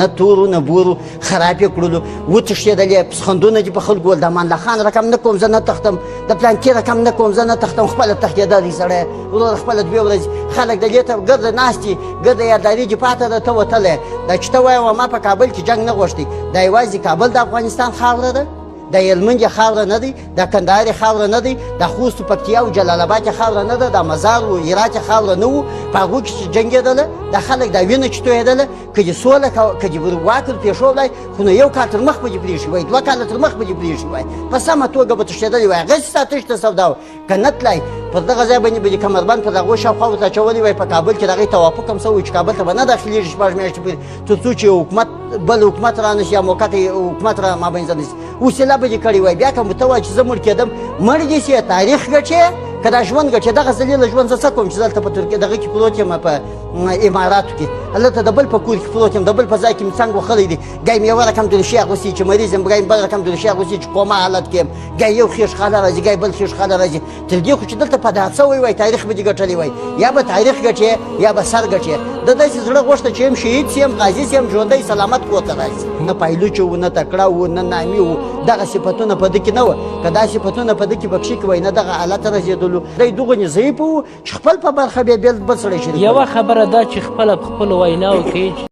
نه تورو نه بورو خراب یې کړلو وتښتېدلې پسخندونه دي په خلکو ول د امان الله خان رقم نه کوم زه نه تښتم د پلانکي رقم نه کوم زه نه تښتم خپله تښتېدلی سړی وروره خپله دوې ورځې خلک د دې ته ګرده ناست دي ګرده یاداري دې پاته ده ته وتلی دا چې ته وایې ما په کابل کې جنګ نه غوښتی دا یوازې کابل د افغانستان خاوره ده د هلمند خاوره نه دی د کندهار خاوره نه دی د خوست پکتیا او جلال آباد خاوره نه ده د مزار او هرات خاوره نه وو په هغو کې چې جنګېدله د خلک دا وینه چې تویېدله که دې سوله که دې واک ور پرېښودی خو نو یو کال تر مخ به دې پرېښي وای دوه کاله تر مخ به دې پرېښي وای په سمه توګه به تښتېدلی وای هغسې ستا تښته سودا وه که نه تلای پر دغه ځای باندې به دې کمربند پر دغو شاوخوا ورته اچولی وای په کابل کې د هغې توافق هم سوی چې کابل ته به نه داخلېږي شپږ میاشتې پورې تر څو چې حکومت بل حکومت را نشي یا موقت حکومت را مابینځ نشي وسیله به دې کړې وای بیا که ته وایې چې زه مړ کېدم مړ دې سي تاریخ ګټې که دا ژوند ګټې دغه ذلیله ژوند زه څه کوم چې دلته په ترکیه دغه کې پروت یم په اماراتو کې هلته د بل په کور کې پروت یم د بل په ځای کې مې څنګ وخلی دی ګای مې یوه رقم دلشي اغوستي چې مریض یم ګای مې بل رقم دلشي اغوستي چې کومه حالت کې یم ګای یو خېش خاله راځي ګای بل خېش خاله راځي تر دې خو چې دلته په دا څه وی تاریخ به دې ګټلی وای یا به تاریخ ګټې یا به سر ګټې د داسې زړه غوښته چې یم شهید سي یم غازي سي یم ژوندی سلامت کور ته راشي نه پایلوچ و نه تکړه و نه نامي و دغه صفتونه په ده کې نه وه که دا صفتونه په ده کې بکشي کې وای نه دغه حالت ته رسېدلو دی دغه ضعیف و چې خپل په برخه بیا بل سړی شریک یوه خبره دا چې خپله په خپلو ویناو کې